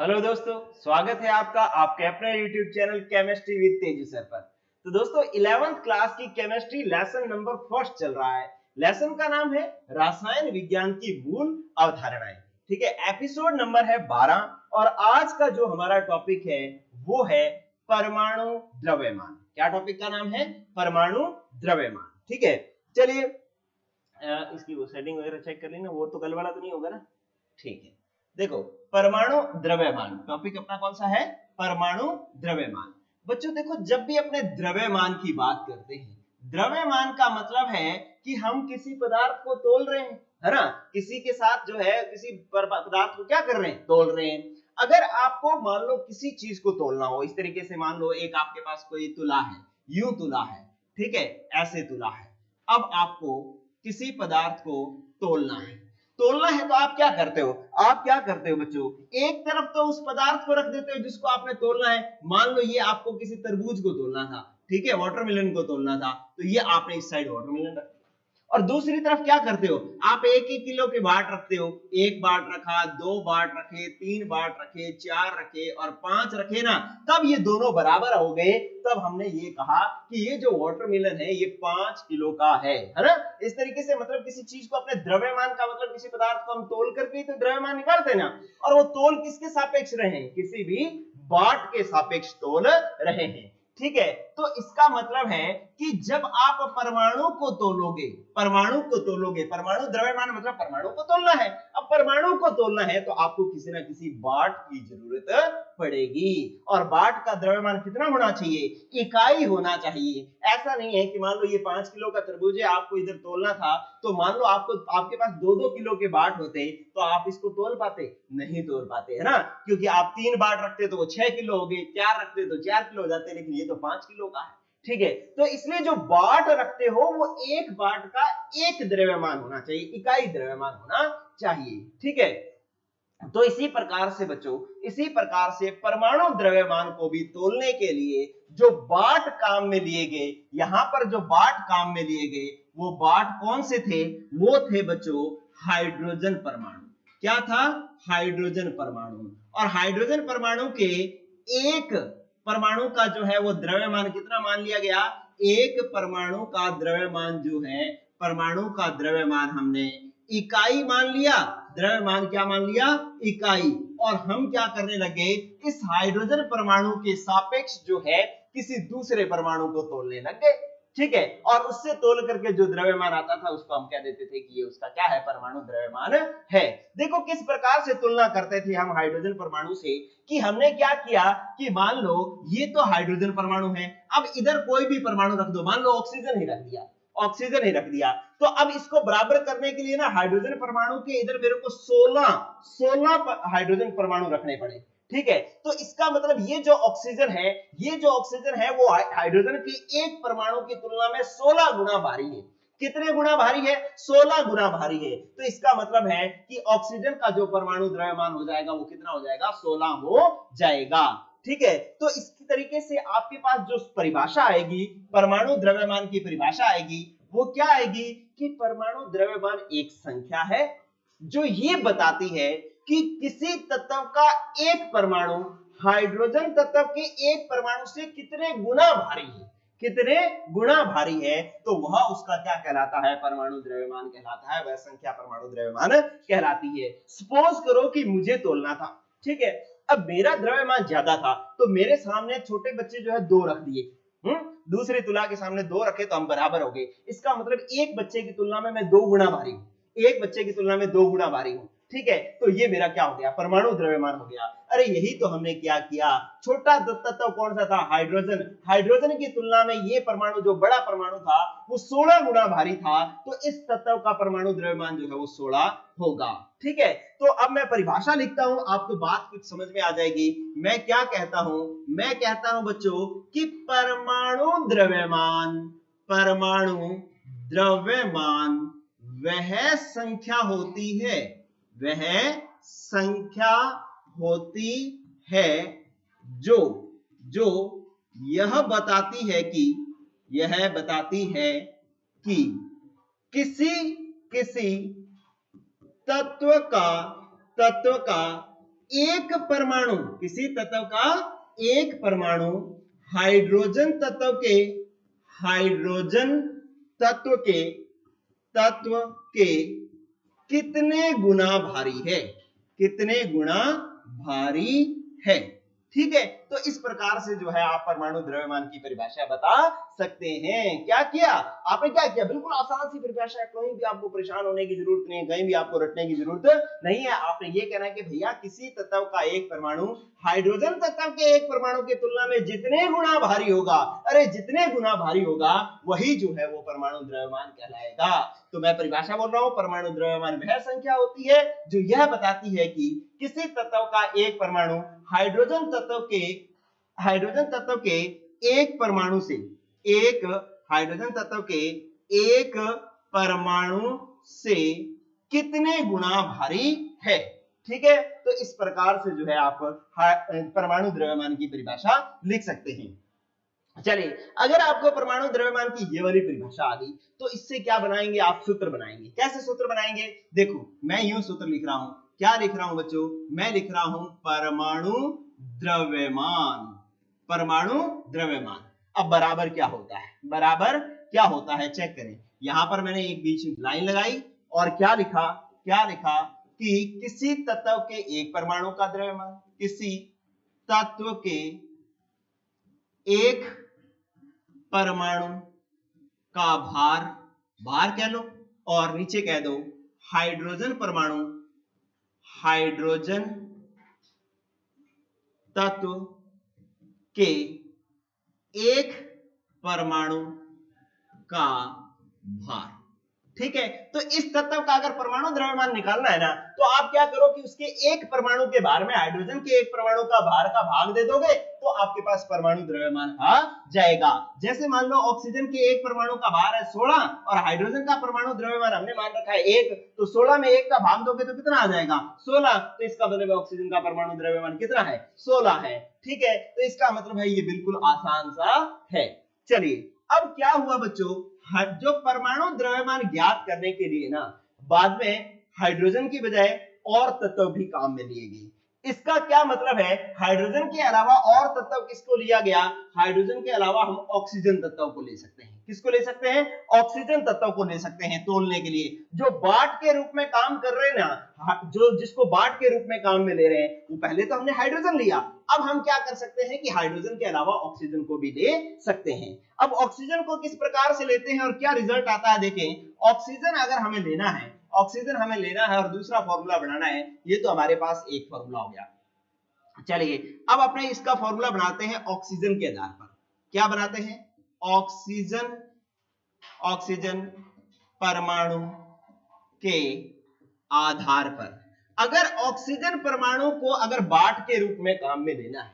Hello दोस्तों, स्वागत है आपका आपके अपने YouTube channel chemistry with Teju sir पर। तो दोस्तों 11th क्लास की केमिस्ट्री लेसन नंबर फर्स्ट चल रहा है। लेसन का नाम है रसायन विज्ञान की मूल अवधारणाएं। ठीक है, एपिसोड नंबर है 12 और आज का जो हमारा टॉपिक है वो है परमाणु द्रव्यमान। क्या टॉपिक का नाम है? परमाणु द्रव्यमान। ठीक है, चलिए इसकी वो सेटिंग वगैरह चेक कर लेना, वो तो कल वाला तो नहीं होगा ना। ठीक है, देखो परमाणु द्रव्यमान टॉपिक अपना कौन सा है? परमाणु द्रव्यमान। बच्चों देखो, जब भी अपने द्रव्यमान की बात करते हैं, द्रव्यमान का मतलब है कि हम किसी पदार्थ को तोल रहे हैं, है ना। किसी के साथ जो है किसी पदार्थ को क्या कर रहे हैं? तोल रहे हैं। अगर आपको मान लो किसी चीज को तोलना हो, इस तरीके से मान लो एक आपके पास कोई तुला है, यूं तुला है, ठीक है, ऐसे तुला है। अब आपको किसी पदार्थ को तोलना है। तोलना है तो आप क्या करते हो? आप क्या करते हो बच्चों? एक तरफ तो उस पदार्थ को रख देते हो जिसको आपने तोलना है। मान लो ये आपको किसी तरबूज को तोलना था, ठीक है, वाटरमेलन को तोलना था, तो ये आपने इस साइड वाटरमेलन रख दिया। और दूसरी तरफ क्या करते हो? आप एक एक किलो के बाट रखते हो। एक बाट रखा, दो बाट रखे, तीन बाट रखे, चार रखे और पांच रखे ना, तब ये दोनों बराबर हो गए। तब हमने ये कहा कि ये जो वाटरमेलन है ये 5 किलो का है ना। इस तरीके से मतलब किसी चीज को अपने द्रव्यमान का मतलब किसी पदार्थ को हम तोल करके तो द्रव्यमान निकालते ना। और वो तोल किसके सापेक्ष रहे हैं? किसी भी बाट के सापेक्ष तोल रहे हैं। ठीक है, तो इसका मतलब है कि जब आप परमाणु को तोलोगे, परमाणु द्रव्यमान मतलब परमाणु को तोलना है। अब परमाणु को तोलना है तो आपको किसी ना किसी बाट की जरूरत पड़ेगी। और बाट का द्रव्यमान कितना होना चाहिए? इकाई होना चाहिए। ऐसा नहीं है कि मान लो ये 5 किलो का तरबूज है, आपको इधर तोलना था, तो मान लो आपके पास 2-2 किलो के बाट होते तो आप इसको तोल पाते? नहीं तोल पाते, है ना। क्योंकि आप 3 बाट रखते तो वो 6 किलो हो गए, 4 रखते तो 4 किलो हो जाते, लेकिन ये तो 5 किलो का है। ठीक है, तो इसलिए जो बाट रखते हो वो एक बाट का एक द्रव्यमान होना चाहिए, इकाई द्रव्यमान होना चाहिए। ठीक है, तो इसी प्रकार से बच्चों, इसी प्रकार से परमाणु द्रव्यमान को भी तोलने के लिए जो बाट काम में लिए गए, यहां पर जो बाट काम में लिए गए वो बाट कौन से थे? वो थे बच्चों हाइड्रोजन परमाणु। क्या था? हाइड्रोजन परमाणु। और हाइड्रोजन परमाणु के एक परमाणु का जो है वो द्रव्यमान कितना मान लिया गया? एक परमाणु का द्रव्यमान जो है, परमाणु का द्रव्यमान हमने इकाई मान लिया। द्रव्यमान क्या मान लिया? इकाई। और हम क्या करने लगे? इस हाइड्रोजन परमाणु के सापेक्ष जो है किसी दूसरे परमाणु को तोलने लग गए। ठीक है, और उससे तोल करके जो द्रव्यमान आता था उसको हम कह देते थे कि ये उसका क्या है? परमाणु द्रव्यमान है। देखो किस प्रकार से तुलना करते थे हम हाइड्रोजन परमाणु से, कि हमने क्या किया कि मान लो ये तो हाइड्रोजन परमाणु है, अब इधर कोई भी परमाणु रख दो, मान लो ऑक्सीजन ही रख दिया, ऑक्सीजन ही रख दिया, तो अब इसको बराबर करने के लिए ना हाइड्रोजन परमाणु के इधर मेरे को 16 हाइड्रोजन परमाणु रखने पड़े। ठीक है, तो इसका मतलब ये जो ऑक्सीजन है, ये जो ऑक्सीजन है वो हाइड्रोजन के एक परमाणु की तुलना में 16 गुना भारी है। कितने गुना भारी है? 16 गुना भारी है। तो इसका मतलब है कि ऑक्सीजन का जो परमाणु द्रव्यमान हो जाएगा वो कितना हो जाएगा? 16 हो जाएगा। ठीक है, तो इस तरीके से आपके पास जो परिभाषा आएगी, परमाणु द्रव्यमान की परिभाषा आएगी, वो क्या आएगी कि परमाणु द्रव्यमान एक संख्या है जो ये बताती है कि किसी तत्व का एक परमाणु हाइड्रोजन तत्व के एक परमाणु से कितने गुना भारी है, कितने गुना भारी है, तो वह उसका क्या कहलाता है? परमाणु द्रव्यमान कहलाता है। वह संख्या परमाणु द्रव्यमान कहलाती है। सपोज करो कि मुझे तोलना था, ठीक है, अब मेरा द्रव्यमान ज्यादा था तो मेरे सामने छोटे बच्चे जो है 2 रख दिए, दूसरे तुला के सामने 2 रखे तो हम बराबर हो गए। इसका मतलब एक बच्चे की तुलना में मैं 2 गुना भारी हूं, एक बच्चे की तुलना में 2 गुना भारी हूं। ठीक है, तो ये मेरा क्या हो गया? परमाणु द्रव्यमान हो गया। अरे यही तो हमने क्या किया, छोटा तत्व कौन सा था? हाइड्रोजन। हाइड्रोजन की तुलना में ये परमाणु जो बड़ा परमाणु था वो 16 गुना भारी था, तो इस तत्व का परमाणु द्रव्यमान जो है वो 16 होगा। ठीक है, तो अब मैं परिभाषा लिखता हूं, आपको बात कुछ समझ में आ जाएगी। मैं क्या कहता हूं? मैं कहता हूं बच्चों कि परमाणु द्रव्यमान, परमाणु द्रव्यमान वह संख्या होती है, वह संख्या होती है जो जो यह बताती है कि, यह बताती है कि किसी किसी तत्व का एक परमाणु, किसी तत्व का एक परमाणु हाइड्रोजन तत्व के कितने गुना भारी है, कितने गुना भारी है। ठीक है, तो इस प्रकार से जो है आप परमाणु द्रव्यमान की परिभाषा बता सकते हैं। क्या किया आपने, क्या किया, बिल्कुल आसान सी परिभाषा है, कहीं भी आपको परेशान होने की जरूरत नहीं है, कहीं भी आपको रटने की जरूरत नहीं है। आपने ये कहना है कि भैया किसी तत्व का एक परमाणु हाइड्रोजन तत्व के एक परमाणु की तुलना में जितने गुना भारी होगा, अरे जितने गुना भारी होगा वही जो है वो परमाणु द्रव्यमान कहलाएगा। तो मैं परिभाषा बोल रहा हूं, परमाणु द्रव्यमान वह संख्या होती है जो यह बताती है कि किसी तत्व का एक परमाणु हाइड्रोजन तत्व के एक परमाणु से, एक हाइड्रोजन तत्व के एक परमाणु से कितने गुना भारी है। ठीक है, तो इस प्रकार से जो है आप परमाणु द्रव्यमान की परिभाषा लिख सकते हैं। चलिए, अगर आपको परमाणु द्रव्यमान की ये वाली परिभाषा आ गई तो इससे क्या बनाएंगे आप, सूत्र बनाएंगे। कैसे सूत्र बनाएंगे, देखो मैं यूं सूत्र लिख रहा हूं, क्या लिख रहा हूं बच्चों, मैं लिख रहा हूं परमाणु द्रव्यमान, परमाणु द्रव्यमान। अब बराबर क्या होता है, बराबर क्या होता है चेक करें। यहां पर मैंने एक बीच में लाइन लगाई और क्या लिखा कि किसी तत्व के एक परमाणु का द्रव्यमान, किसी तत्व के एक परमाणु का भार कह लो और नीचे कह दो हाइड्रोजन परमाणु, हाइड्रोजन तत्व के एक परमाणु का भार। ठीक है, तो इस तत्व का अगर परमाणु द्रव्यमान निकालना है ना, तो आप क्या करो कि उसके एक परमाणु के भार में हाइड्रोजन के एक परमाणु का भार का भाग दे दोगे तो आपके पास परमाणु द्रव्यमान आ जाएगा। जैसे मान लो ऑक्सीजन के एक परमाणु का भार है 16 और हाइड्रोजन का परमाणु द्रव्यमान हमने मान रखा है 1, तो 16 में 1 का भाग दोगे तो कितना आ जाएगा 16, तो इसका मतलब ऑक्सीजन का परमाणु द्रव्यमान कितना है 16 है। ठीक है, तो इसका मतलब है ये बिल्कुल आसान सा है। चलिए, अब क्या हुआ बच्चों, जो परमाणु द्रव्यमान ज्ञात करने के लिए ना बाद में हाइड्रोजन की बजाय और तत्व भी काम में लिए गए। इसका क्या मतलब है, हाइड्रोजन के अलावा और तत्व किसको लिया गया, हाइड्रोजन के अलावा हम ऑक्सीजन तत्व को ले सकते हैं। किसको ले सकते हैं, ऑक्सीजन तत्व को ले सकते हैं तोलने के लिए। जो बाट के रूप में काम कर रहे हैं ना, जो जिसको बाट के रूप में काम में ले रहे हैं, वो पहले तो हमने हाइड्रोजन लिया, अब हम क्या कर सकते हैं कि हाइड्रोजन के अलावा ऑक्सीजन को भी ले सकते हैं। अब ऑक्सीजन को किस प्रकार से लेते हैं और क्या रिजल्ट आता है देखें। ऑक्सीजन अगर हमें लेना है, ऑक्सीजन हमें लेना है और दूसरा फॉर्मूला बनाना है, ये तो हमारे पास एक फॉर्मूला हो गया। चलिए, अब अपने इसका फॉर्मूला बनाते हैं ऑक्सीजन के आधार पर। क्या बनाते हैं, ऑक्सीजन परमाणु के आधार पर। अगर ऑक्सीजन परमाणु को अगर बाट के रूप में काम में लेना है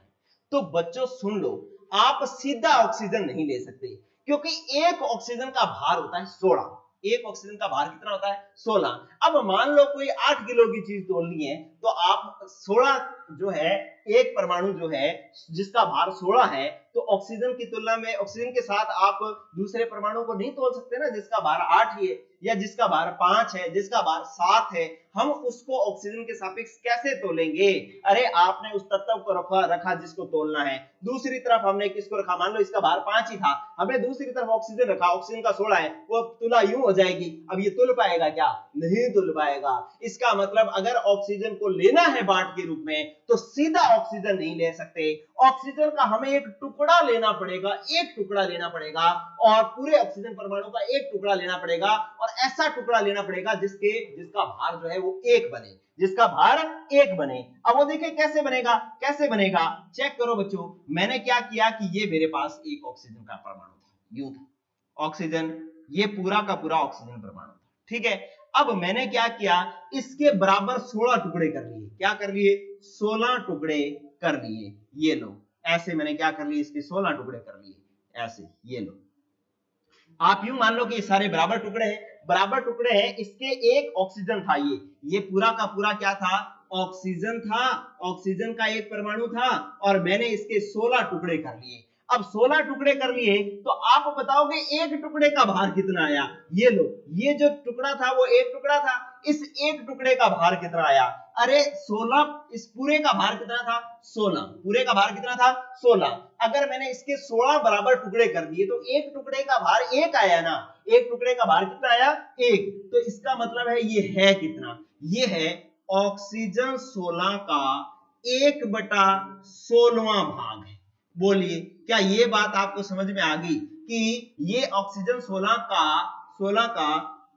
तो बच्चों सुन लो, आप सीधा ऑक्सीजन नहीं ले सकते, क्योंकि एक ऑक्सीजन का भार होता है 16। एक ऑक्सीजन का भार कितना होता है 16। अब मान लो कोई 8 किलो की चीज तोलनी है तो आप 16 जो है एक परमाणु जो है जिसका भार 16 है, तो ऑक्सीजन की तुलना में ऑक्सीजन के साथ आप दूसरे परमाणु को नहीं तोल सकते ना, जिसका भार 8 ही है या जिसका भार 5 है, जिसका भार 7 है, हम उसको ऑक्सीजन के सापेक्ष कैसे तोलेंगे। अरे आपने उस तत्व को रखा जिसको तोलना है, दूसरी तरफ हमने किसको रखा, मान लो इसका भार 5 ही था, हमने दूसरी तरफ ऑक्सीजन रखा, ऑक्सीजन का 16 है, वो तुला यूं हो जाएगी। अब ये तुल पाएगा क्या, नहीं तुल पाएगा। इसका मतलब अगर ऑक्सीजन को लेना है बाट के रूप में तो सीधा ऑक्सीजन नहीं ले सकते, ऑक्सीजन का हमें एक टुकड़ा लेना पड़ेगा, एक टुकड़ा लेना पड़ेगा और पूरे ऑक्सीजन परमाणु का एक टुकड़ा लेना पड़ेगा, और ऐसा टुकड़ा लेना पड़ेगा जिसका भार जो है वो 1 बने, जिसका भार 1 बने। अब वो देखिए कैसे बनेगा, कैसे बनेगा चेक करो बच्चों। मैंने क्या किया कि ये मेरे पास एक ऑक्सीजन का परमाणु था, यूं था ऑक्सीजन, ये पूरा का पूरा ऑक्सीजन परमाणु था। ठीक है, अब मैंने क्या किया, इसके बराबर 16 टुकड़े कर लिए। क्या कर लिए, 16 टुकड़े कर लिए। ये लो, ऐसे मैंने क्या कर लिए, इसके 16 टुकड़े कर लिए, ऐसे ये लो। आप यूं मान लो कि ये सारे बराबर टुकड़े हैं, बराबर टुकड़े हैं, इसके एक ऑक्सीजन था, ये पूरा का पूरा क्या था, ऑक्सीजन था, ऑक्सीजन का एक परमाणु था, और मैंने इसके 16 टुकड़े कर लिए। अब 16 टुकड़े कर लिए तो आप बताओगे एक टुकड़े का भार कितना आया। ये लो, ये जो टुकड़ा था वो एक टुकड़ा था, इस एक टुकड़े का भार कितना आया। अरे 16, इस पूरे का भार कितना था 16, पूरे का भार कितना था 16। अगर मैंने इसके 16 बराबर टुकड़े कर दिए तो एक टुकड़े का भार 1 आया ना, एक टुकड़े का भार कितना आया 1। तो इसका मतलब है ये है कितना, ये है ऑक्सीजन 16 का 1/16वां भाग है। बोलिए क्या ये बात आपको समझ में आ गई कि ये ऑक्सीजन 16 का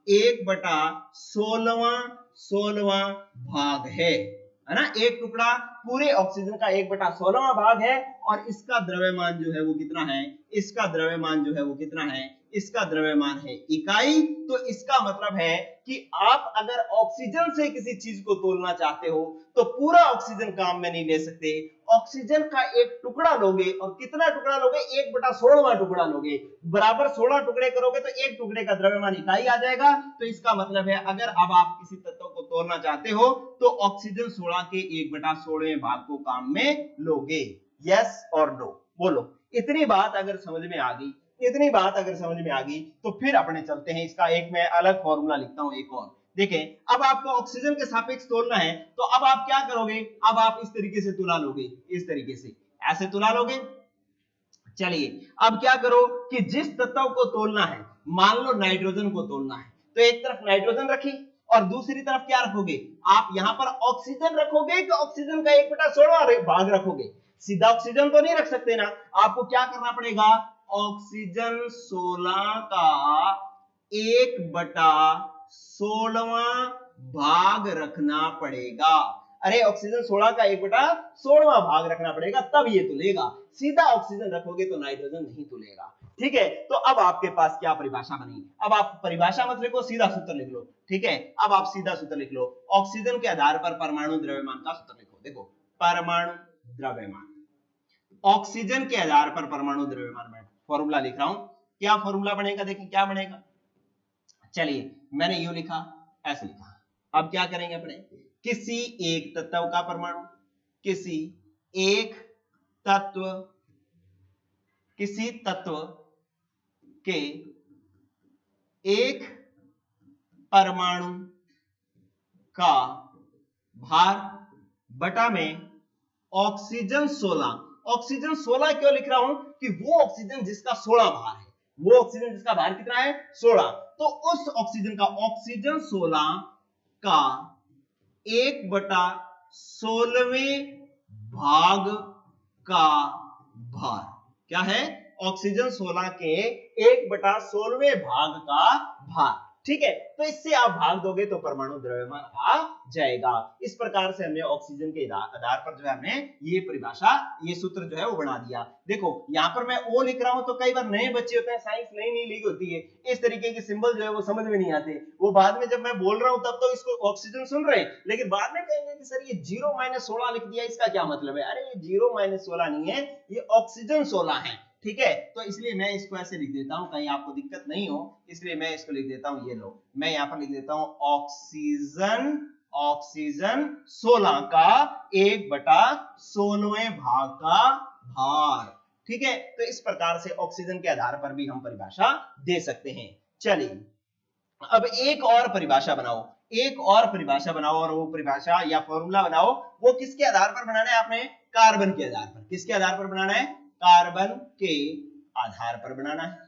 1/16वां भाग है ना। एक टुकड़ा पूरे ऑक्सीजन का 1/16वां भाग है और इसका द्रव्यमान जो है वो कितना है, इसका द्रव्यमान जो है वो कितना है, इसका द्रव्यमान है इकाई। तो इसका मतलब है कि आप अगर ऑक्सीजन से किसी चीज को तोलना चाहते हो तो पूरा ऑक्सीजन काम में नहीं ले सकते, ऑक्सीजन का एक टुकड़ा लोगे और कितना टुकड़ा लोगे 1/16वां टुकड़ा लोगे, बराबर 16 टुकड़े करोगे तो एक टुकड़े का द्रव्यमान इकाई आ जाएगा। तो इसका मतलब है अगर अब आप किसी तत्व को तोलना चाहते हो तो ऑक्सीजन 16 के 1/16वें भाग को काम में लोगे। यस और नो बोलो। इतनी बात अगर समझ में आ गई, इतनी बात अगर समझ में आ गई तो फिर अपने चलते हैं, इसका एक मैं अलग फॉर्मूला लिखता हूं एक और। देखें अब आपको ऑक्सीजन के सापेक्ष तोलना है तो अब आप क्या करोगे, अब आप इस तरीके से तुला लोगे, इस तरीके से ऐसे तुला लोगे। चलिए अब क्या करो कि जिस तत्व को तोलना है, मान लो नाइट्रोजन को तोलना है, तो एक तरफ नाइट्रोजन रखी और दूसरी तरफ क्या रखोगे, आप यहां पर ऑक्सीजन रखोगे कि ऑक्सीजन का 1/16वां भाग रखोगे। सीधा ऑक्सीजन तो नहीं रख सकते ना, आपको क्या करना पड़ेगा, ऑक्सीजन 16 का 1/16वां भाग रखना पड़ेगा। अरे ऑक्सीजन 16 का 1/16वां भाग रखना पड़ेगा तब ये तुलेगा, सीधा ऑक्सीजन रखोगे तो नाइट्रोजन नहीं तुलेगा। ठीक है, तो अब आपके पास क्या परिभाषा बनी, अब आप परिभाषा मत लिखो, सीधा सूत्र लिख लो। ठीक है, अब आप सीधा सूत्र लिख लो, ऑक्सीजन के आधार पर परमाणु द्रव्यमान का सूत्र लिखो। देखो परमाणु द्रव्यमान, ऑक्सीजन के आधार पर परमाणु द्रव्यमान, मैं फॉर्मूला लिख रहा हूं, क्या फॉर्मूला बनेगा, देखिए क्या बनेगा। चलिए मैंने यू लिखा, ऐसे लिखा। अब क्या करेंगे अपने, किसी एक तत्व का परमाणु, किसी एक तत्व, किसी तत्व के एक परमाणु का भार बटा में ऑक्सीजन 16। ऑक्सीजन 16 क्यों लिख रहा हूं कि वो ऑक्सीजन जिसका 16 भार है, वो ऑक्सीजन जिसका भार कितना है 16, तो उस ऑक्सीजन का, ऑक्सीजन 16 का 1/16वें भाग का भार क्या है, ऑक्सीजन 16 के 1/16वें भाग का भार। ठीक है, तो इससे आप भाग दोगे तो परमाणु द्रव्यमान आ जाएगा। इस प्रकार से हमने ऑक्सीजन के आधार पर जो है हमने ये परिभाषा, ये सूत्र जो है वो बना दिया। देखो यहाँ पर मैं ओ लिख रहा हूं तो कई बार नए बच्चे होते हैं, साइंस नई नई ली होती है, इस तरीके के सिंबल जो है वो समझ में नहीं आते, वो बाद में जब मैं बोल रहा हूं तब तो इसको ऑक्सीजन सुन रहे हैं, लेकिन बाद में कहेंगे कि सर ये 0-16 लिख दिया, इसका क्या मतलब है। अरे ये 0-16 नहीं है, ये ऑक्सीजन 16 है। ठीक है, तो इसलिए मैं इसको ऐसे लिख देता हूं, कहीं आपको दिक्कत नहीं हो, इसलिए मैं इसको लिख देता हूं, ये लो मैं यहां पर लिख देता हूं ऑक्सीजन, ऑक्सीजन 16 का 1/16वें भाग का भार। ठीक है, तो इस प्रकार से ऑक्सीजन के आधार पर भी हम परिभाषा दे सकते हैं। चलिए अब एक और परिभाषा बनाओ, एक और परिभाषा बनाओ, और वो परिभाषा या फॉर्मूला बनाओ, वो किसके आधार पर बनाना है आपने, कार्बन के आधार पर। किसके आधार पर बनाना है, कार्बन के आधार पर बनाना है।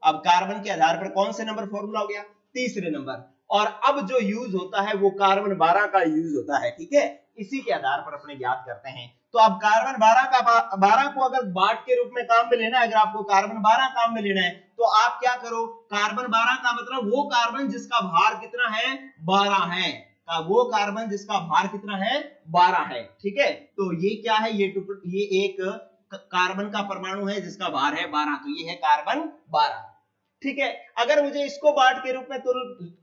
अब कार्बन के आधार पर कौन से नंबर फॉर्मूला हो गया, तीसरे नंबर, और अब जो यूज होता है वो कार्बन 12 का यूज होता है। ठीक है, इसी के आधार पर अपने ज्ञात करते हैं। तो अब कार्बन 12 को अगर बाट के रूप में काम में लेना है, अगर आपको कार्बन 12 काम में लेना है तो आप क्या करो, कार्बन 12 का मतलब वो कार्बन जिसका भार कितना है 12 है, वो कार्बन जिसका भार कितना है 12 है। ठीक है, तो ये क्या है, ये एक कार्बन का परमाणु है जिसका भार है 12, तो ये है कार्बन 12। ठीक है, अगर मुझे इसको बाट के रूप में तो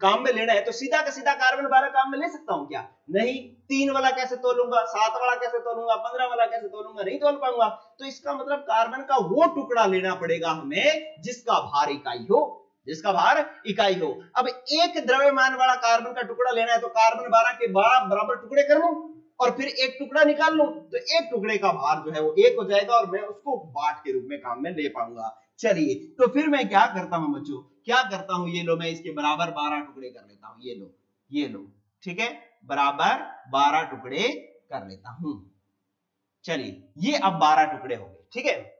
काम में लेना है तो सीधा का सीधा कार्बन 12 काम में ले सकता हूं क्या, नहीं, 3 वाला कैसे तोलूंगा, 7 वाला कैसे तोलूंगा, 15 वाला कैसे तोलूंगा, नहीं तोल पाऊंगा। तो इसका मतलब कार्बन का वो टुकड़ा लेना पड़ेगा हमें जिसका भार इकाई हो, जिसका भार इकाई हो। अब एक द्रव्यमान वाला कार्बन का टुकड़ा लेना है तो कार्बन 12 के बराबर टुकड़े कर लूं और फिर एक टुकड़ा निकाल लूं, तो एक टुकड़े का भार जो है वो 1 हो जाएगा और मैं उसको बाट के रूप में काम में ले पाऊंगा। चलिए तो फिर मैं क्या करता हूं बच्चों, क्या करता हूं, ये लो मैं इसके बराबर 12 टुकड़े कर लेता हूं, ये लो, ये लो। ठीक है, बराबर 12 टुकड़े कर लेता हूं। चलिए ये अब 12 टुकड़े हो गए, ठीक है,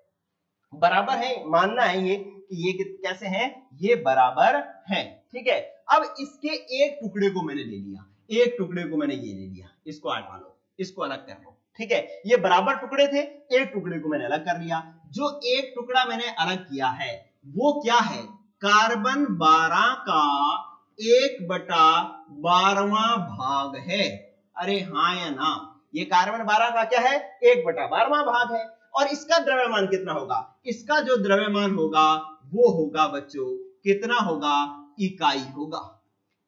बराबर है, मानना है ये कि ये कैसे हैं, ये बराबर हैं, ठीक है। अब इसके एक टुकड़े को मैंने ले लिया, एक टुकड़े को मैंने ये ले लिया, इसको हटा लो, इसको अलग कर लो, ठीक है। ये बराबर टुकड़े थे, एक टुकड़े को मैंने अलग कर लिया। जो एक टुकड़ा मैंने अलग किया है वो क्या है, कार्बन 12 का 1/12वां भाग है। अरे हाँ या ना, ये कार्बन 12 का क्या है, 1/12वां भाग है। और इसका द्रव्यमान कितना होगा, इसका जो द्रव्यमान होगा वो होगा बच्चों, कितना होगा, इकाई होगा।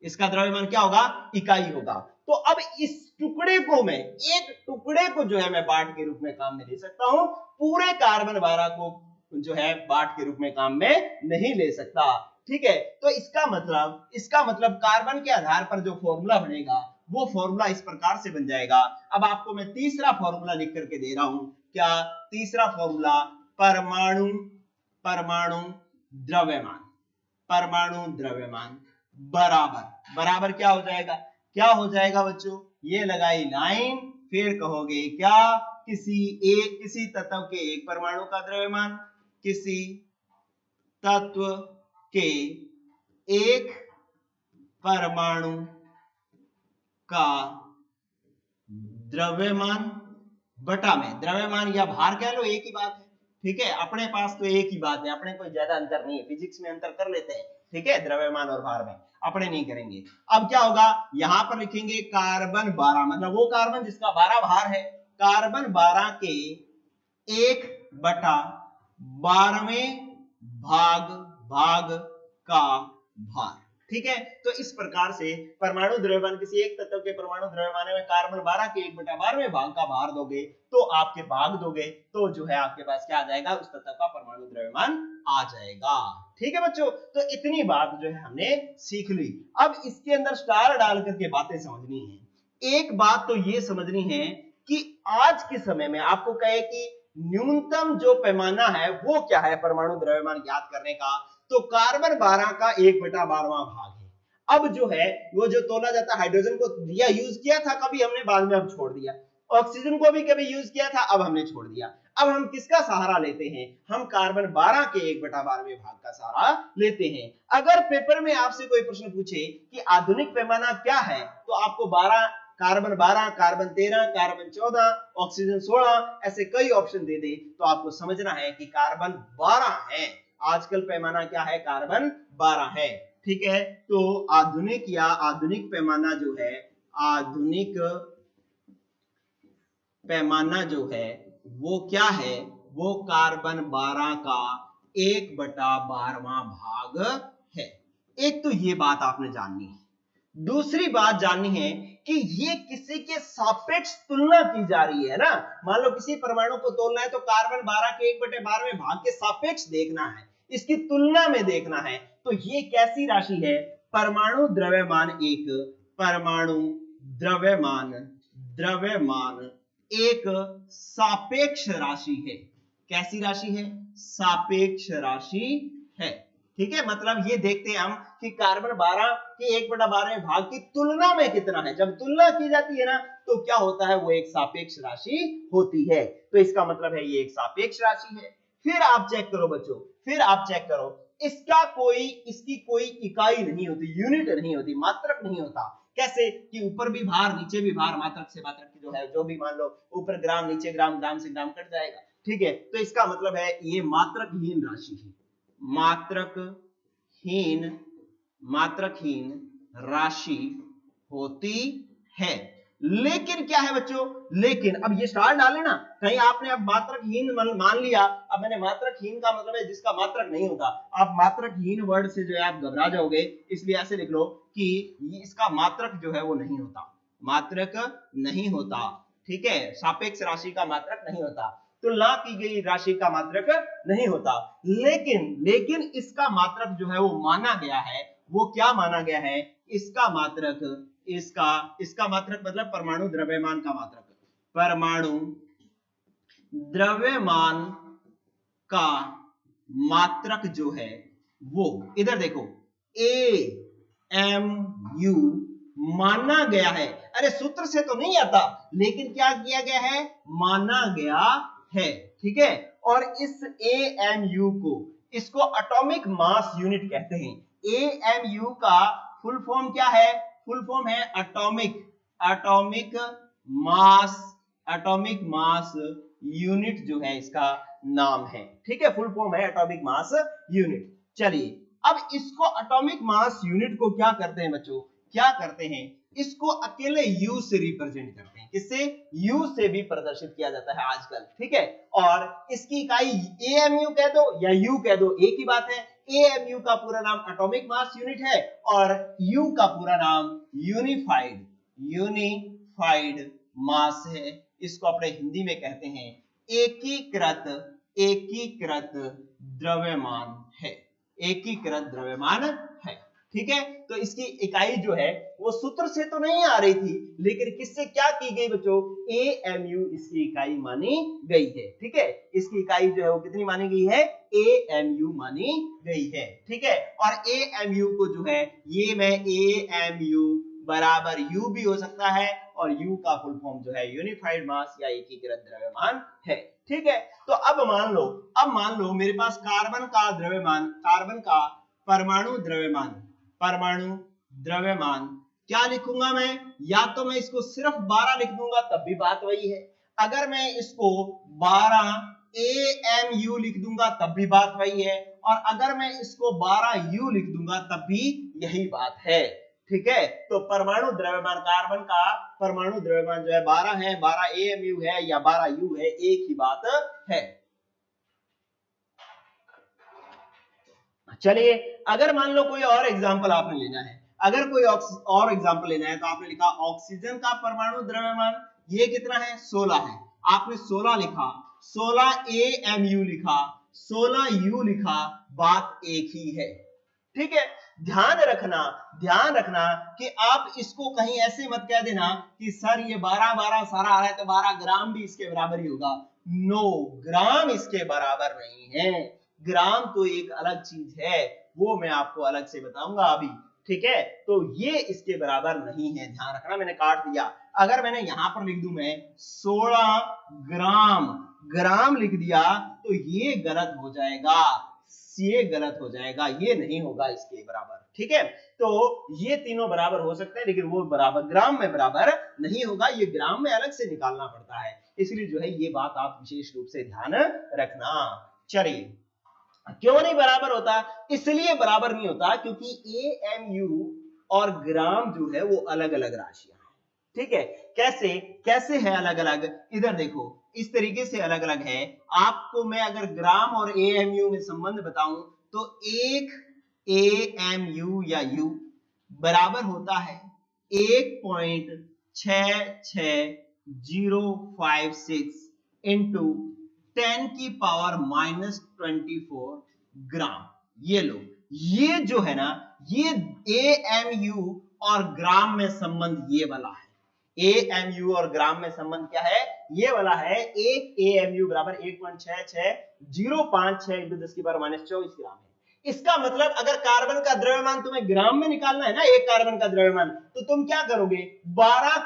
इसका द्रव्यमान क्या होगा, इकाई होगा। तो अब इस टुकड़े को मैं, एक टुकड़े को जो है मैं बाट के रूप में काम में ले सकता हूं, पूरे कार्बन 12 को जो है बाट के रूप में काम में नहीं ले सकता, ठीक है। तो इसका मतलब कार्बन के आधार पर जो फॉर्मूला बनेगा वो फॉर्मूला इस प्रकार से बन जाएगा। अब आपको मैं तीसरा फॉर्मूला लिख करके दे रहा हूं, क्या, तीसरा फॉर्मूला, परमाणु द्रव्यमान, परमाणु द्रव्यमान बराबर क्या हो जाएगा, क्या हो जाएगा बच्चों, ये लगाई लाइन, फिर कहोगे क्या, किसी तत्व के एक परमाणु का द्रव्यमान, किसी तत्व के एक परमाणु का द्रव्यमान बटा में, द्रव्यमान या भार कह लो, एक ही बात है, ठीक है। अपने पास तो एक ही बात है, अपने कोई ज्यादा अंतर नहीं है, फिजिक्स में अंतर कर लेते हैं, ठीक है, द्रव्यमान और भार में अपने नहीं करेंगे। अब क्या होगा, यहां पर लिखेंगे कार्बन 12, मतलब वो कार्बन जिसका 12 भार है, कार्बन 12 के 1/12वें भाग का भार, ठीक है। तो इस प्रकार से परमाणु द्रव्यमान, किसी एक तत्व के परमाणु द्रव्यमान में कार्बन 12 के 1/12वें भाग का भार दोगे तो आपके भाग दोगे तो जो है आपके पास क्या आ जाएगा, उस तत्व का परमाणु द्रव्यमान आ जाएगा, ठीक है बच्चों। तो इतनी बात जो है हमने सीख ली। अब इसके अंदर स्टार डाल करके बातें समझनी है। एक बात तो ये समझनी है कि आज के समय में आपको कहे कि न्यूनतम जो पैमाना है वो क्या है परमाणु द्रव्यमान ज्ञात करने का, तो कार्बन 12 का 1/12वां भाग है। अब जो है वो जो तोला जाता, हाइड्रोजन को दिया यूज किया था कभी हमने, बाद में अब छोड़ दिया, ऑक्सीजन को भी कभी यूज किया था, अब हमने छोड़ दिया। अब हम किसका सहारा लेते हैं, हम कार्बन 12 के 1/12वें भाग का सहारा लेते हैं। अगर पेपर में आपसे कोई प्रश्न पूछे कि आधुनिक पैमाना क्या है, तो आपको कार्बन 12, कार्बन 13, कार्बन 14, ऑक्सीजन 16, ऐसे कई ऑप्शन दे दे, तो आपको समझना है कि कार्बन 12 है। आजकल पैमाना क्या है, कार्बन 12 है, ठीक है। तो आधुनिक पैमाना जो है, आधुनिक पैमाना जो है वो क्या है, वो कार्बन 12 का 1/12वां भाग है। एक तो ये बात आपने जाननी है। दूसरी बात जाननी है कि ये किसी के सापेक्ष तुलना की जा रही है ना, मान लो किसी परमाणु को तोलना है तो कार्बन 12 के 1/12वें भाग के सापेक्ष देखना है, इसकी तुलना में देखना है। तो ये कैसी राशि है, परमाणु द्रव्यमान, एक परमाणु द्रव्यमान एक सापेक्ष राशि है। कैसी राशि है, सापेक्ष राशि है, ठीक है। मतलब ये देखते हैं हम कि कार्बन 12 के 1/12वें भाग की तुलना में कितना है, जब तुलना की जाती है ना तो क्या होता है, वो एक सापेक्ष राशि होती है। तो इसका मतलब है ये एक सापेक्ष राशि है। फिर आप चेक करो बच्चों, फिर आप चेक करो, इसकी कोई इकाई नहीं होती, यूनिट नहीं होती, मात्रक नहीं होता। कैसे कि ऊपर भी भार नीचे भी भार, मात्रक से मात्रक की जो है, जो भी मान लो ऊपर ग्राम नीचे ग्राम, ग्राम से ग्राम कट जाएगा, ठीक है। तो इसका मतलब है ये मात्रकहीन राशि है, मात्रकहीन राशि होती है। लेकिन क्या है बच्चों, लेकिन अब ये स्टार डाले ना, कहीं आपने अब मात्रकहीन मान लिया, अब मैंने मात्रकहीन का मतलब है जिसका मात्रक नहीं होता, आप मात्रकहीन वर्ड से जो है आप घबरा जाओगे, इसलिए ऐसे लिख लो कि इसका मात्रक जो है वो नहीं होता, मात्रक नहीं होता, ठीक है। सापेक्ष राशि का मात्रक नहीं होता, तुलना की गई राशि का मात्रक नहीं होता। लेकिन इसका मात्रक जो है वो माना गया है, वो क्या माना गया है, इसका मात्रक, इसका मात्रक मतलब परमाणु द्रव्यमान का मात्रक, परमाणु द्रव्यमान का मात्रक जो है वो, इधर देखो AMU माना गया है। अरे सूत्र से तो नहीं आता, लेकिन क्या किया गया है, माना गया है। ठीक है, और इस AMU को, इसको एटॉमिक मास यूनिट कहते हैं। AMU का फुल फॉर्म क्या है, फुल फॉर्म है atomic mass, atomic mass unit जो है इसका नाम है। ठीक है, फुल फॉर्म है एटॉमिक मास यूनिट। चलिए, अब इसको एटॉमिक मास यूनिट को क्या करते हैं बच्चों, क्या करते हैं, इसको अकेले U से रिप्रेजेंट करते हैं। किससे, U से भी प्रदर्शित किया जाता है आजकल। ठीक है, और इसकी इकाई AMU कह दो या U कह दो, एक ही बात है। AMU का पूरा नाम एटॉमिक मास यूनिट है और U का पूरा नाम यूनिफाइड मास है। इसको अपने हिंदी में कहते हैं एकीकृत द्रव्यमान है, एकीकृत द्रव्यमान है। ठीक है, तो इसकी इकाई जो है वो सूत्र से तो नहीं आ रही थी, लेकिन किससे क्या की गई बच्चों, AMU इसकी इकाई मानी गई है। ठीक है, इसकी इकाई जो है वो कितनी मानी गई है, AMU मानी गई है। ठीक है, और AMU को जो है ये मैं AMU बराबर U भी हो सकता है, और U का फुल फॉर्म जो है यूनिफाइड मास या एकीकृत द्रव्यमान है। ठीक है, तो अब मान लो मेरे पास कार्बन का द्रव्यमान, कार्बन का परमाणु द्रव्यमान क्या लिखूंगा मैं, या तो मैं इसको सिर्फ 12 लिख दूंगा तब भी बात वही है, अगर मैं इसको 12 AMU लिख दूंगा तब भी बात वही है, और अगर मैं इसको 12 U लिख दूंगा तब भी यही बात है। ठीक है, तो परमाणु द्रव्यमान, कार्बन का परमाणु द्रव्यमान जो है 12 है, 12 AMU है या 12 U है, एक ही बात है। चलिए, अगर मान लो कोई और एग्जांपल आपने लेना है, अगर कोई और एग्जांपल लेना है, तो आपने लिखा ऑक्सीजन का परमाणु द्रव्यमान ये कितना है, 16 है। आपने 16 लिखा, 16 AMU लिखा, 16 U लिखा, बात एक ही है। ठीक है, ध्यान रखना कि आप इसको कहीं ऐसे मत कह देना कि सर ये 12 सारा आ रहा है तो 12 ग्राम भी इसके बराबर ही होगा। नो, ग्राम इसके बराबर नहीं है, ग्राम तो एक अलग चीज है, वो मैं आपको अलग से बताऊंगा अभी। ठीक है, तो ये इसके बराबर नहीं है, ध्यान रखना। मैंने काट दिया, अगर मैंने यहां पर लिख दूं मैं 16 ग्राम लिख दिया तो ये गलत हो जाएगा, ये गलत हो जाएगा, ये नहीं होगा इसके बराबर। ठीक है, तो ये तीनों बराबर हो सकते हैं, लेकिन वो बराबर ग्राम में बराबर नहीं होगा, ये ग्राम में अलग से निकालना पड़ता है। इसलिए जो है ये बात आप विशेष रूप से ध्यान रखना। चलिए, क्यों नहीं बराबर होता, इसलिए बराबर नहीं होता क्योंकि AMU और ग्राम जो है वो अलग अलग राशियां हैं। ठीक है, कैसे कैसे है अलग अलग, इधर देखो, इस तरीके से अलग अलग है। आपको मैं अगर ग्राम और AMU में संबंध बताऊं तो एक AMU या U बराबर होता है 1.66056 इंटू 10 की पावर -24 ग्राम। ये लो, ये जो है ना, ये AMU और ग्राम में संबंध ये वाला है। AMU और ग्राम में संबंध क्या है, ये वाला है। एक AMU बराबर 1.66056 इंटू 10 की पावर -24 ग्राम है। इसका मतलब अगर कार्बन का द्रव्यमान तुम्हें ग्राम में निकालना है ना, एक कार्बन का द्रव्यमान, तो तुम क्या करोगे, 12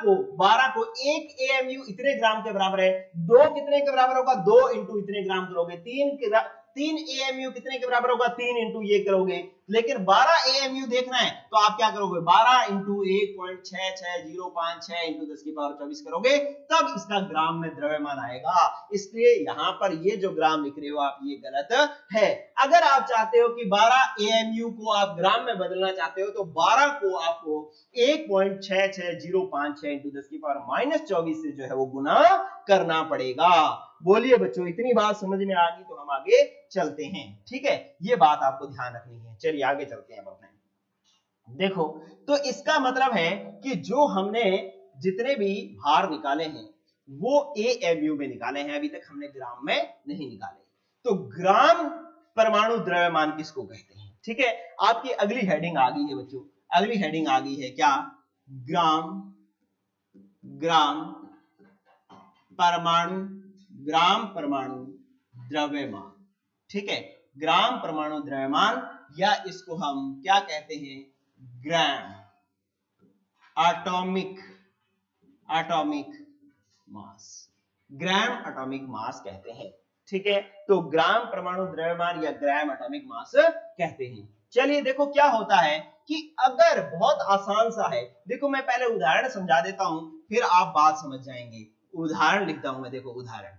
को एक AMU इतने ग्राम के बराबर है, 2 कितने के बराबर होगा, 2 इंटू इतने ग्राम करोगे, 3 AMU कितने के बराबर होगा, 3 इंटू ये करोगे। लेकिन 12 AMU देखना है तो आप क्या करोगे, 12 इंटू 1.66056 इंटू 10 की पावर 24 करोगे, तब इसका ग्राम में द्रव्यमान आएगा। इसलिए यहां पर ये जो ग्राम लिख रहे हो आप, ये गलत है। अगर आप चाहते हो कि 12 AMU को आप ग्राम में बदलना चाहते हो तो 12 को आपको 1.66056 इंटू 10 की पावर -24 से जो है वो गुना करना पड़ेगा। बोलिए बच्चों, इतनी बात समझ में आ गई तो हम आगे चलते हैं। ठीक है, ये बात आपको ध्यान रखनी है। चलिए आगे चलते हैं अपने। देखो, तो इसका मतलब है कि जो हमने जितने भी भार निकाले हैं वो AMU में निकाले हैं, अभी तक हमने ग्राम में नहीं निकाले। तो ग्राम परमाणु द्रव्यमान किसको कहते हैं। ठीक है, आपकी अगली हेडिंग आ गई है बच्चों, अगली हेडिंग आ गई है क्या, ग्राम परमाणु द्रव्यमान। ठीक है, ग्राम परमाणु द्रव्यमान, या इसको हम क्या कहते हैं, gram. Atomic atomic mass, gram atomic mass कहते हैं। ठीक है, तो ग्राम परमाणु द्रव्यमान या ग्राम एटॉमिक मास कहते हैं। चलिए देखो क्या होता है कि अगर बहुत आसान सा है, देखो मैं पहले उदाहरण समझा देता हूं फिर आप बात समझ जाएंगे। उदाहरण लिखता हूं मैं, देखो उदाहरण,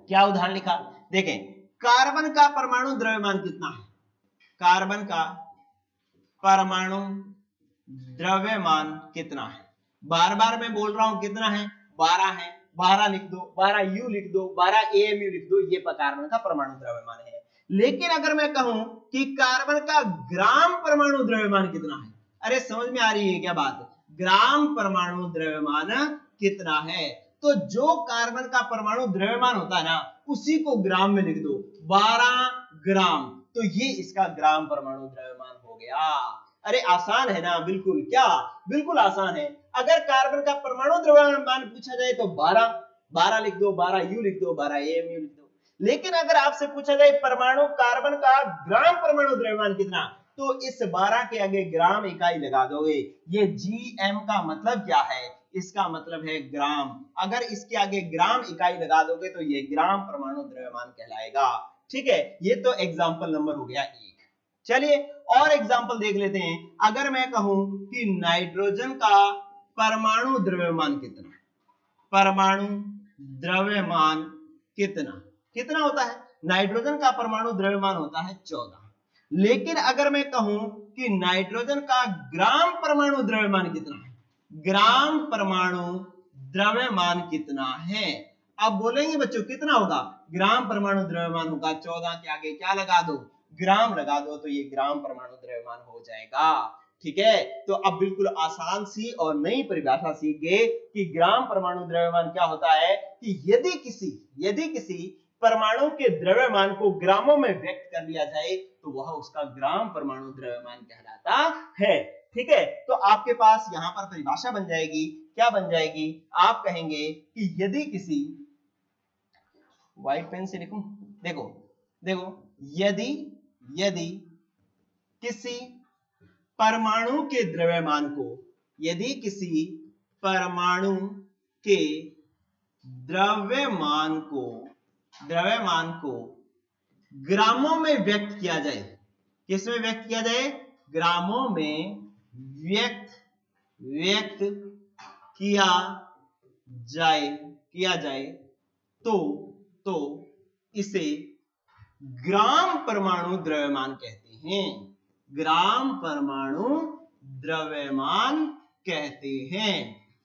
क्या उदाहरण लिखा, देखें कार्बन का परमाणु द्रव्यमान कितना है, कार्बन का परमाणु द्रव्यमान कितना है, बार बार मैं बोल रहा हूं कितना है, 12 है, 12 लिख दो, 12 यू लिख दो, 12 एएमयू लिख दो, ये कार्बन का परमाणु द्रव्यमान है। लेकिन अगर मैं कहूं कि कार्बन का ग्राम परमाणु द्रव्यमान कितना है, अरे समझ में आ रही है क्या बात, ग्राम परमाणु द्रव्यमान कितना है, तो जो कार्बन का परमाणु द्रव्यमान होता है ना उसी को ग्राम में लिख दो, 12 ग्राम, तो ये इसका ग्राम परमाणु द्रव्यमान हो गया। अरे आसान है ना, बिल्कुल, क्या बिल्कुल आसान है। अगर कार्बन का परमाणु द्रव्यमान पूछा जाए तो 12 लिख दो, 12 यू लिख दो, 12 एएमयू लिख दो। लेकिन अगर आपसे पूछा जाए परमाणु कार्बन का ग्राम परमाणु द्रव्यमान कितना, तो इस 12 के आगे ग्राम इकाई लगा दोगे। ये जीएम का मतलब क्या है, इसका मतलब है ग्राम, अगर इसके आगे ग्राम इकाई लगा दोगे तो ये ग्राम परमाणु द्रव्यमान कहलाएगा। ठीक है, ये तो एग्जांपल नंबर हो गया 1। चलिए और एग्जांपल देख लेते हैं। अगर मैं कहूं कि नाइट्रोजन का परमाणु द्रव्यमान कितना, परमाणु द्रव्यमान कितना, कितना होता है, नाइट्रोजन का परमाणु द्रव्यमान होता है 14। लेकिन अगर मैं कहूं कि नाइट्रोजन का ग्राम परमाणु द्रव्यमान कितना है, ग्राम परमाणु द्रव्यमान कितना है, अब बोलेंगे बच्चों कितना होगा, ग्राम परमाणु द्रव्यमान होगा, 14 के आगे क्या लगा दो, ग्राम लगा दो, तो ये ग्राम परमाणु द्रव्यमान हो जाएगा। ठीक है, तो अब बिल्कुल आसान सी और नई परिभाषा सीख गए कि ग्राम परमाणु द्रव्यमान क्या होता है, कि यदि किसी परमाणु के द्रव्यमान को ग्रामों में व्यक्त कर लिया जाए तो वह उसका ग्राम परमाणु द्रव्यमान कहलाता है। ठीक है, तो आपके पास यहां पर परिभाषा बन जाएगी, क्या बन जाएगी, आप कहेंगे कि यदि किसी, व्हाइट पेन से लिखूं, देखो देखो, यदि किसी परमाणु के द्रव्यमान को, यदि किसी परमाणु के द्रव्यमान को ग्रामों में व्यक्त किया जाए, किसमें व्यक्त किया जाए, ग्रामों में व्यक्त किया जाए तो इसे ग्राम परमाणु द्रव्यमान कहते हैं, ग्राम परमाणु द्रव्यमान कहते हैं।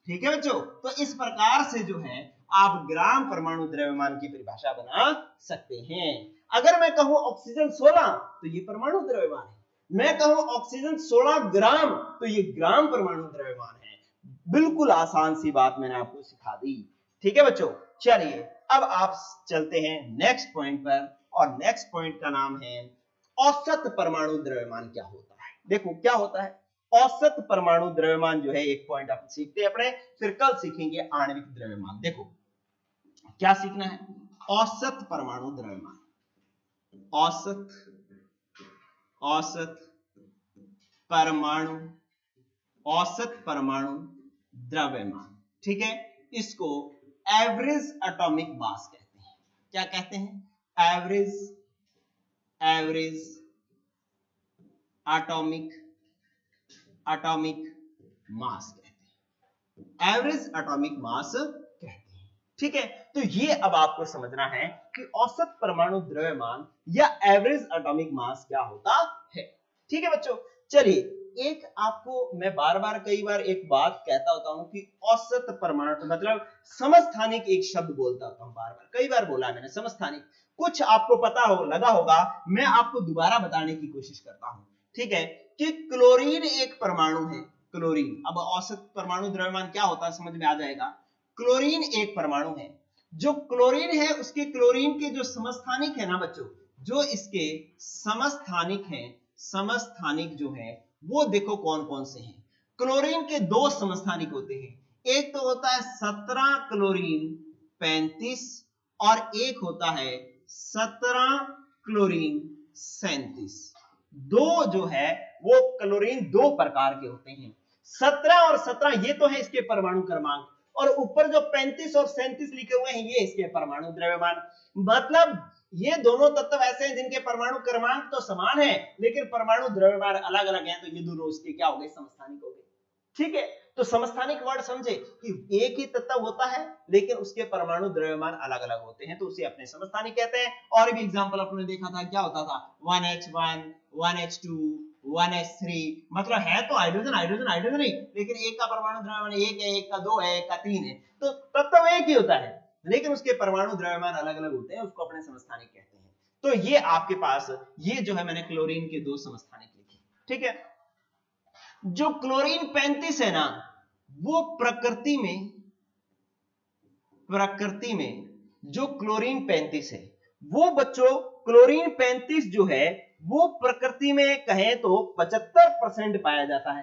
ठीक है बच्चों, तो इस प्रकार से जो है आप ग्राम परमाणु द्रव्यमान की परिभाषा बना सकते हैं। अगर मैं कहूं ऑक्सीजन 16 तो ये परमाणु द्रव्यमान है, मैं कहूं ऑक्सीजन 16 ग्राम तो ये ग्राम परमाणु द्रव्यमान है। बिल्कुल आसान सी बात मैंने आपको सिखा दी। ठीक है बच्चों, चलिए अब आप चलते हैं नेक्स्ट पॉइंट पर, और नेक्स्ट पॉइंट का नाम है औसत परमाणु द्रव्यमान क्या होता है। देखो क्या होता है औसत परमाणु द्रव्यमान, जो है एक पॉइंट आप सीखते हैं अपने, फिर कल सीखेंगे आणविक द्रव्यमान। देखो क्या सीखना है, औसत परमाणु द्रव्यमान, औसत परमाणु द्रव्यमान। ठीक है, इसको एवरेज एटॉमिक मास कहते हैं। क्या कहते हैं, एवरेज एटॉमिक मास कहते हैं, एवरेज एटॉमिक मास कहते हैं। ठीक है, तो ये अब आपको समझना है कि औसत परमाणु द्रव्यमान या एवरेज एटॉमिक मास क्या होता है। ठीक है बच्चों, चलिए एक आपको मैं बार बार कई बार एक बात कहता होता हूं कि औसत परमाणु मतलब समस्थानिक, एक शब्द बोलता होता हूं बार बार, कई बार बोला मैंने समस्थानिक, कुछ आपको पता हो लगा होगा, मैं आपको दोबारा बताने की कोशिश करता हूं। ठीक है, कि क्लोरीन एक परमाणु है, क्लोरीन, अब औसत परमाणु द्रव्यमान क्या होता है समझ में आ जाएगा। क्लोरीन एक परमाणु है, जो क्लोरीन है उसके क्लोरीन के जो समस्थानिक है ना बच्चों, जो इसके समस्थानिक हैं, समस्थानिक जो है वो देखो कौन कौन से हैं। क्लोरीन के दो समस्थानिक होते हैं, एक तो होता है 17 क्लोरीन 35 और एक होता है 17 क्लोरीन 37। दो जो है वो क्लोरीन दो प्रकार के होते हैं। 17 और 17 ये तो है इसके परमाणु क्रमांक, और ऊपर जो 35 और 37 लिखे हुए हैं ये इसके परमाणु द्रव्यमान। मतलब ये दोनों तत्व ऐसे हैं जिनके परमाणु क्रमांक तो समान है लेकिन परमाणु द्रव्यमान अलग अलग हैं, तो ये दोनों उसके क्या हो गए, समस्थानिक हो गए। ठीक है, तो समस्थानिक वर्ड समझे कि एक ही तत्व होता है लेकिन उसके परमाणु द्रव्यमान अलग अलग होते हैं, तो उसे अपने समस्थानिक कहते हैं। और भी एग्जांपल अपने देखा था, क्या होता था 1H1 1H2 1H3, मतलब है तो हाइड्रोजन हाइड्रोजन हाइड्रोजन ही, लेकिन एक का परमाणु द्रव्यमान एक है, एक का दो है, एक का तीन है, तो तत्व एक ही होता है लेकिन उसके परमाणु द्रव्यमान अलग अलग होते हैं, उसको अपने समस्थानिक कहते हैं। तो ये आपके पास ये जो है मैंने क्लोरीन के दो समस्थानिक लिखे। ठीक है, जो क्लोरीन 35 है ना, वो प्रकृति में जो क्लोरीन 35 है वो बच्चों क्लोरीन 35 जो है वो प्रकृति में कहें तो 75% पाया जाता है।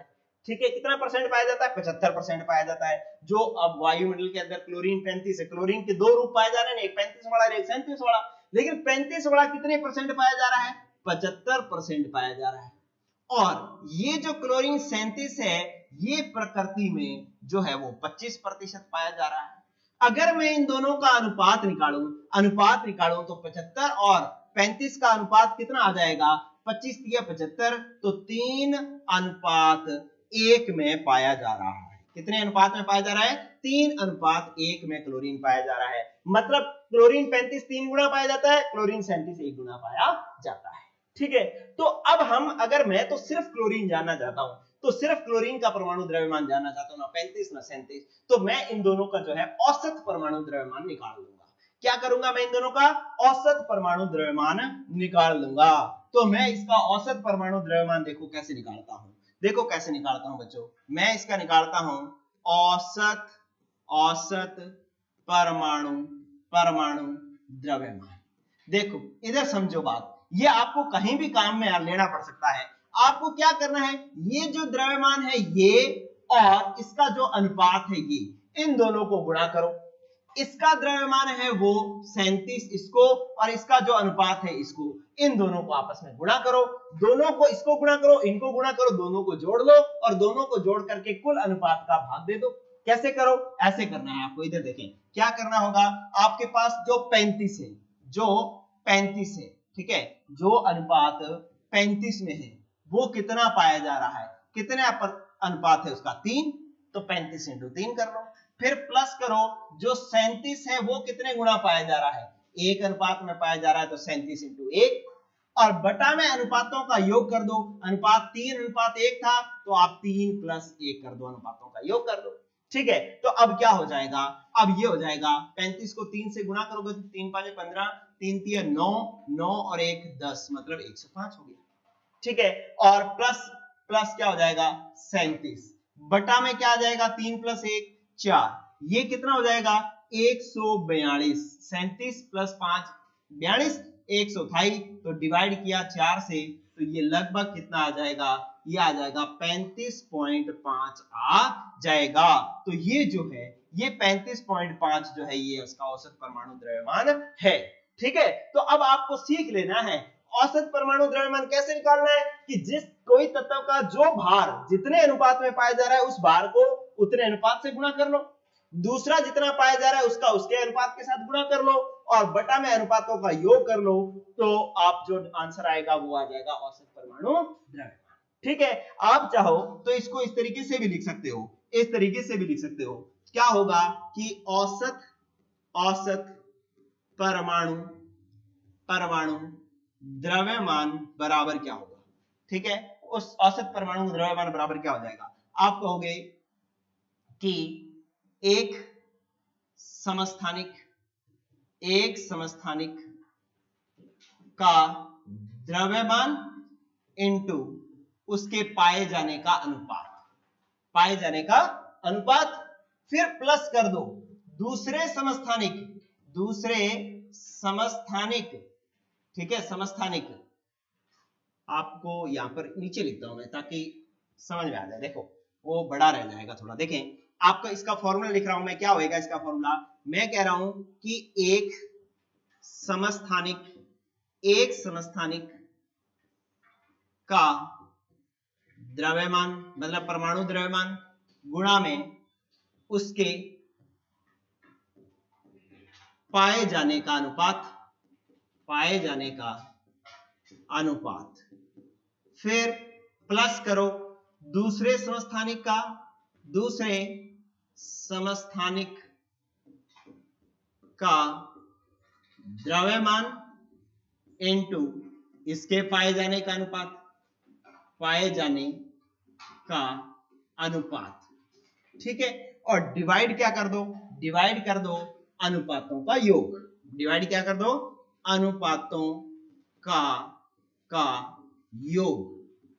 ठीक है, कितना परसेंट पाया जाता है, 75% पाया जाता है। जो अब वायुमंडल के अंदर क्लोरीन 35 है, क्लोरीन के दो रूप पाए जा रहे हैं, एक 35 वाला एक 37 वाला, लेकिन 35 वाला कितने परसेंट पाया जा रहा है, 75% पाया जा रहा है। और ये जो क्लोरीन 37 है ये प्रकृति में जो है वो 25% पाया जा रहा है। अगर मैं इन दोनों का अनुपात निकालूं तो 75 और 35 का अनुपात कितना आ जाएगा, 25 या 75, तो 3:1 में पाया जा रहा है। कितने अनुपात में पाया जा रहा है, 3:1 में क्लोरीन पाया जा रहा है। मतलब क्लोरीन 35 3 गुना पाया जाता है, क्लोरीन 37 1 गुना पाया जाता है। ठीक है, तो अब हम अगर मैं तो सिर्फ क्लोरीन जानना चाहता हूं, तो सिर्फ क्लोरीन का परमाणु द्रव्यमान जानना चाहता हूं, ना 35 ना 37, तो मैं इन दोनों का जो है औसत परमाणु द्रव्यमान निकाल लूंगा। क्या करूंगा, मैं इन दोनों का औसत परमाणु द्रव्यमान निकाल लूंगा। तो मैं इसका औसत परमाणु द्रव्यमान देखो कैसे निकालता हूं, देखो कैसे निकालता हूं बच्चों, मैं इसका निकालता हूं औसत परमाणु द्रव्यमान। देखो इधर समझो बात, ये आपको कहीं भी काम में लेना पड़ सकता है। आपको क्या करना है, ये जो द्रव्यमान है ये और इसका जो अनुपात है ये, इन दोनों को गुणा करो। इसका द्रव्यमान है वो 37, इसको, और इसका जो अनुपात है इसको, इन दोनों को आपस में गुणा करो। दोनों को, इसको गुणा करो, इनको गुणा करो, दोनों को जोड़ लो और दोनों को जोड़ करके कुल अनुपात का भाग दे दो। कैसे करो, ऐसे करना है आपको। इधर देखें क्या करना होगा, आपके पास जो 35 है, ठीक है, जो अनुपात 35 में है वो कितना पाया जा रहा है, कितने अनुपात है उसका, 3, तो 35 × 3 कर लो। फिर प्लस करो, जो 37 है वो कितने गुना पाया जा रहा है, 1 अनुपात में पाया जा रहा है, तो 37 × 1, और बटा में अनुपातों का योग कर दो। अनुपात 3:1 था, तो आप 3 + 1 कर दो, अनुपातों का योग कर दो। ठीक है, तो अब क्या हो जाएगा, अब ये हो जाएगा 35 को 3 से गुणा करोगे तो 3 × 5 = 15, 3 × 3 = 9, 9 और 1 10, मतलब 105 हो गया। ठीक है, और प्लस क्या हो जाएगा 37, बटा में क्या आ जाएगा 3 + 1 4, ये कितना हो जाएगा 142, 37 + 5 42, 128, तो डिवाइड किया 4 से, तो ये लगभग कितना आ जाएगा, ये आ जाएगा 35.5 आ जाएगा। तो ये जो है ये 35.5 जो है ये उसका औसत परमाणु द्रव्यमान है। ठीक है, तो अब आपको सीख लेना है औसत परमाणु द्रव्यमान कैसे निकालना है, कि जिस कोई तत्व का जो भार जितने अनुपात में पाया जा रहा है उस भार को उतने अनुपात से गुणा कर लो, दूसरा जितना पाया जा रहा है उसका उसके अनुपात के साथ गुणा कर लो, और बटा में अनुपातों का योग कर लो, तो आप जो आंसर आएगा वो आ जाएगा औसत परमाणु द्रव्यमान। ठीक है, आप चाहो तो इसको इस तरीके से भी लिख सकते हो, इस तरीके से भी लिख सकते हो। क्या होगा कि औसत परमाणु द्रव्यमान बराबर क्या होगा। ठीक है, उस औसत परमाणु द्रव्यमान बराबर क्या हो जाएगा, आप कहोगे कि एक समस्थानिक का द्रव्यमान इंटू उसके पाए जाने का अनुपात, फिर प्लस कर दो दूसरे समस्थानिक, ठीक है, समस्थानिक, आपको यहां पर नीचे लिखता हूं मैं ताकि समझ में आ जाए, देखो वो बड़ा रह जाएगा थोड़ा। देखें आपका इसका फॉर्मूला लिख रहा हूं मैं, क्या होएगा इसका फॉर्मूला, मैं कह रहा हूं कि एक समस्थानिक का द्रव्यमान मतलब परमाणु द्रव्यमान गुणा में उसके पाए जाने का अनुपात, फिर प्लस करो दूसरे समस्थानिक का द्रव्यमान इनटू इसके पाए जाने का अनुपात, ठीक है। और डिवाइड क्या कर दो, डिवाइड कर दो अनुपातों का योग, डिवाइड क्या कर दो अनुपातों का योग,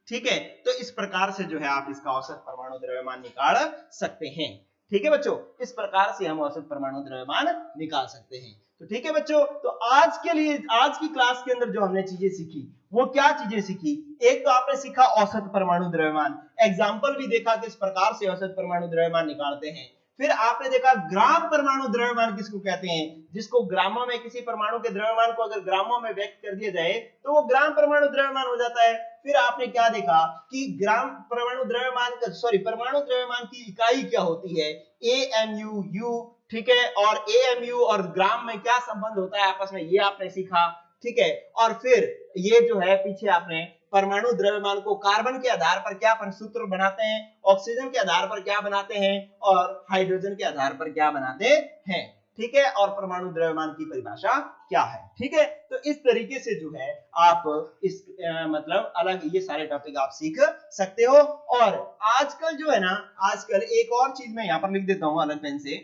ठीक है। तो इस प्रकार से जो है आप इसका औसत परमाणु द्रव्यमान निकाल सकते हैं, ठीक है बच्चों। इस प्रकार से हम औसत परमाणु द्रव्यमान निकाल सकते हैं। तो ठीक है बच्चों, तो आज के लिए आज की क्लास के अंदर जो हमने चीजें सीखी वो क्या चीजें सीखी, एक तो आपने सीखा औसत परमाणु द्रव्यमान, एग्जाम्पल भी देखा किस प्रकार से औसत परमाणु द्रव्यमान निकालते हैं। फिर आपने देखा ग्राम परमाणु द्रव्यमान किसको कहते हैं, जिसको ग्रामों में किसी परमाणु के द्रव्यमान को अगर ग्रामों में व्यक्त कर दिया जाए तो वो ग्राम परमाणु द्रव्यमान हो जाता है। फिर आपने क्या देखा कि ग्राम परमाणु द्रव्यमान का परमाणु द्रव्यमान की इकाई क्या होती है, AMU U, ठीक है। और AMU और ग्राम में क्या संबंध होता है आपस में, ये आपने सीखा, ठीक है। और फिर ये जो है पीछे आपने परमाणु द्रव्यमान को कार्बन के आधार पर क्या सूत्र बनाते हैं, ऑक्सीजन के आधार पर क्या बनाते हैं और हाइड्रोजन के आधार पर क्या बनाते हैं, ठीक है। और परमाणु द्रव्यमान की परिभाषा क्या है, ठीक है। तो इस तरीके से जो है आप इस मतलब अलग ये सारे टॉपिक आप सीख सकते हो। और आजकल जो है ना, आजकल एक और चीज मैं यहाँ पर लिख देता हूँ अलग पेन से,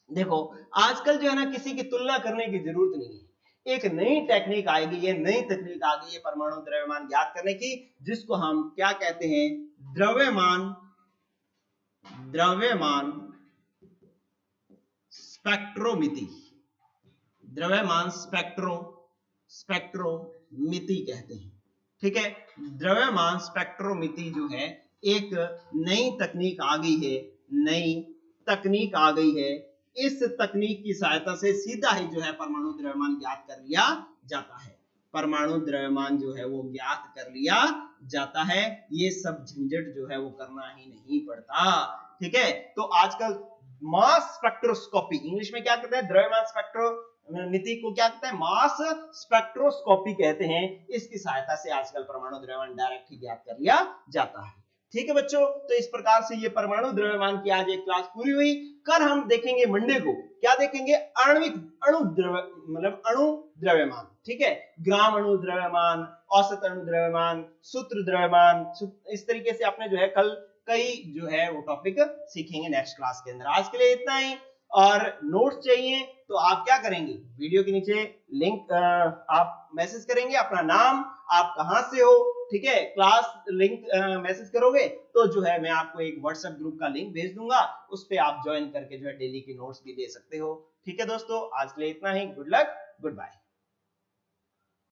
देखो आजकल जो है ना किसी की तुलना करने की जरूरत नहीं है, एक नई टेक्निक आएगी, ये नई तकनीक आ गई है परमाणु द्रव्यमान ज्ञात करने की, जिसको हम क्या कहते हैं, द्रव्यमान स्पेक्ट्रोमिति, द्रव्यमान स्पेक्ट्रोमिति कहते हैं, ठीक है। द्रव्यमान स्पेक्ट्रोमिति जो है एक नई तकनीक आ गई है, इस तकनीक की सहायता से सीधा ही जो है परमाणु द्रव्यमान ज्ञात कर लिया जाता है, परमाणु द्रव्यमान जो है वो ज्ञात कर लिया जाता है, ये सब झंझट जो है वो करना ही नहीं पड़ता, ठीक है। तो आजकल मास स्पेक्ट्रोस्कोपी, इंग्लिश में क्या कहते हैं, द्रव्यमान स्पेक्ट्रोमिति को क्या कहते हैं, मास स्पेक्ट्रोस्कोपी कहते हैं, इसकी सहायता से आजकल परमाणु द्रव्यमान डायरेक्ट ही ज्ञात कर लिया जाता है, ठीक है बच्चों। तो इस प्रकार से ये परमाणु द्रव्यमान की आज एक क्लास पूरी हुई। कल हम देखेंगे मंडे को, क्या देखेंगे, आणविक अणु द्रव्यमान, ठीक है, ग्राम अणु द्रव्यमान, औसत अणु द्रव्यमान, सूत्र द्रव्यमान, इस तरीके से अपने जो है कल कई जो है वो टॉपिक सीखेंगे नेक्स्ट क्लास के अंदर। आज के लिए इतना ही, और नोट्स चाहिए तो आप क्या करेंगे, वीडियो के नीचे लिंक आप मैसेज करेंगे अपना नाम, आप कहां से हो, ठीक है, क्लास लिंक मैसेज करोगे तो जो है मैं आपको एक व्हाट्सएप ग्रुप का लिंक भेज दूंगा, उस पे आप ज्वाइन करके जो है डेली की नोट्स भी ले सकते हो, ठीक है दोस्तों। आज के लिए इतना ही, गुड लक, गुड बाय।